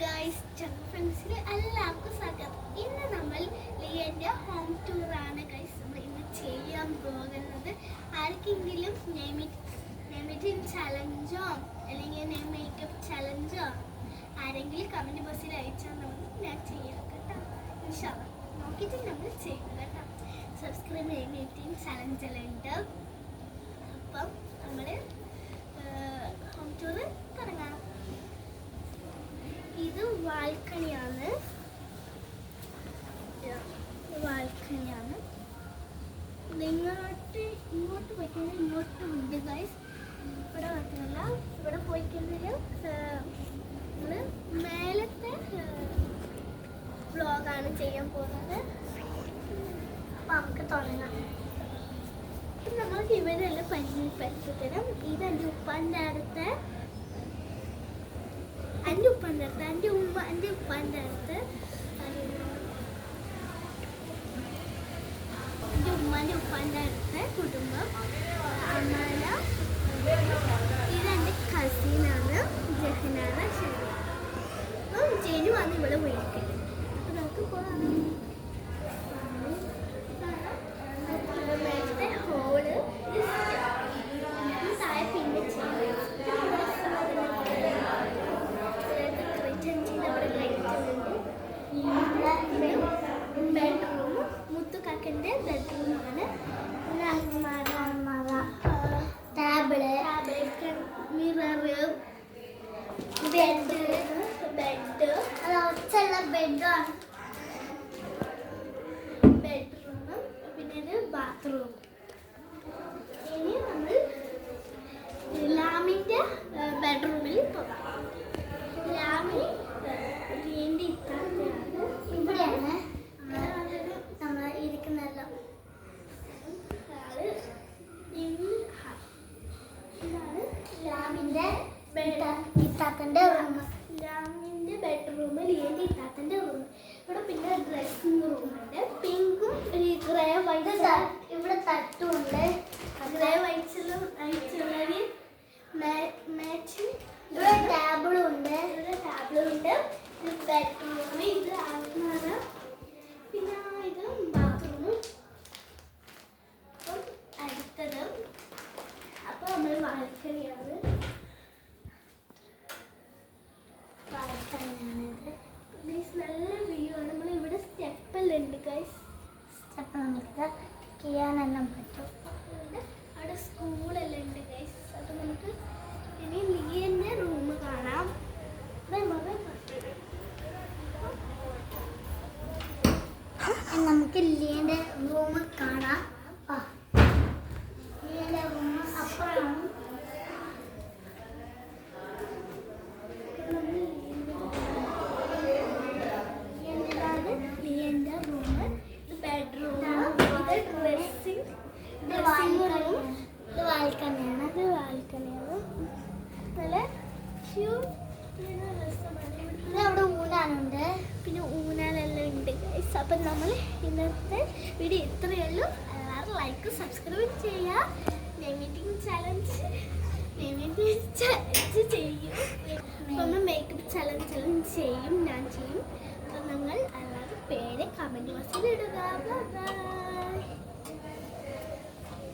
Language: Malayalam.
ഗൈസ് ഫ്രണ്ട്സിന് എല്ലാവർക്കും സ്വാഗതം. ഇന്ന് നമ്മൾ ലിയൻ്റെ ഹോം ടൂറാണ് ഗൈസ് നമ്മൾ ഇന്ന് ചെയ്യാൻ പോകുന്നത്. ആർക്കെങ്കിലും നെയ്മിറ്റിംഗ് ചലഞ്ചോ അല്ലെങ്കിൽ നെയ് മേക്കപ്പ് ചലഞ്ചോ ആരെങ്കിലും കമൻറ്റ് ബോക്സിൽ അയച്ചാൽ നമ്മൾ ഞാൻ ചെയ്യാം കേട്ടോ. ഇൻഷാല്ലാ നോക്കിയിട്ട് നമ്മൾ ചെയ്യും കേട്ടോ. സബ്സ്ക്രൈബ് നെയ്മിറ്റിംഗ് ചലഞ്ചെല്ലാം ഉണ്ട്. അപ്പം നമ്മൾ ഹോം ടൂറ് തുടങ്ങാം. ഇത് ബാൽക്കണിയാണ്. ഇങ്ങോട്ട് പോയിക്കഴിഞ്ഞാൽ ഇങ്ങോട്ട് ഉണ്ട് ഗൈസ്. ഇവിടെ മാത്രമല്ല, ഇവിടെ പോയിക്കഴിഞ്ഞാൽ നമ്മൾ മേലത്തെ വ്ലോഗാണ് ചെയ്യാൻ പോകുന്നത്. അപ്പം നമുക്ക് തുടങ്ങാം. നമ്മൾക്ക് ഇവരെല്ലാം പരിചയപ്പെടുത്തണം. ഇത് എൻ്റെ ഉപ്പാൻ്റെ അടുത്ത് എൻ്റെ ഉപ്പാൻ്റെ അടുത്ത് കുടുംബം അമ്മാന. ഇതെൻ്റെ കസിനാണ് ജഹനാണ്. ശരി, അപ്പം ജെനു വന്ന് ഇവിടെ വിളിക്കുന്നത്. അപ്പം നമുക്ക് പോകാം. മേലത്തെ ഹോള് താഴെ പിന്നെ ബെഡ്റൂം മുത്തുക്കാക്കൻ്റെ ബെഡ്റൂമാണ്. ടേബിള്, മിററ്, ബെഡ് അത് ഒച്ചുള്ള ബെഡാണ്. ബെഡ്റൂമും പിന്നെ ഇത് ബാത്റൂം. ഇനി നമ്മൾ ലാമിൻ്റെ ബെഡ്റൂമിൽ പോകാം. ലാമി ഇവിടെയാണ് നമ്മൾ ഇരിക്കുന്നതല്ലോ. ഇതാണ് ലാമിൻ്റെ ഇത്താത്തൻ്റെ റൂം. ലാമിൻ്റെ ബെഡ്റൂമിൽ ഏത് ഇത്താത്തൻ്റെ റൂം. ഇവിടെ പിന്നെ ഡ്രസ്സിംഗ് റൂമുണ്ട്. പിങ്കും ഗ്രേ വൈറ്റ്. ഇവിടെ തട്ടുമുണ്ട്. Grey വൈറ്റ്സിലും അയച്ചുള്ളവർ matching. ഇവിടെ ടാബിളും ഉണ്ട്. ഇത് ബെഡ്റൂം, ഇത് അലമാര, പിന്നെ ഇത് ബാത്റൂമും. അപ്പം അടുത്തത് അപ്പോൾ നമ്മൾ ബാൽക്കണിയാണിത്. നല്ല വ്യൂ ആണ്. നമ്മൾ ഇവിടെ സ്റ്റെപ്പെല്ലാം ഉണ്ട് ഗൈസ്. സ്റ്റെപ്പ് നമുക്ക് ചെയ്യാനെല്ലാം പറ്റും. അവിടെ സ്കൂളെല്ലാം ഉണ്ട് ഗൈസ്. അപ്പോൾ നമുക്ക് ഇനി ലിയൻ്റെ റൂം കാണാം. നമുക്ക് ലിയൻ്റെ റൂം കാണാം. ലിയൻ്റെ റൂം അപ്പുറമാണ്. ലിയൻ്റെ റൂം, ഇത് ബെഡ്റൂം, ഇത് ഡ്രസ്സിംഗ് റൂം, ഇത് ബാൽക്കണിയാണ്. നല്ല അവിടെ ഊനാലുണ്ട്. പിന്നെ ഊനാലെല്ലാം ഉണ്ട് ഗൈസ്. അപ്പം നമ്മൾ ഇന്നത്തെ വീഡിയോ ഇത്രയുള്ളൂ. എല്ലാവരും ലൈക്ക് സബ്സ്ക്രൈബ് ചെയ്യുക. നെയ്മിറ്റിംഗ് ചലഞ്ച് ചെയ്യും. അപ്പം മേക്കപ്പ് ചലഞ്ച് ചെയ്യും, ഞാൻ ചെയ്യും. അപ്പം നിങ്ങൾ എല്ലാവരും പേര് കമൻറ്റ് ബോക്സിൽ ഇടുക.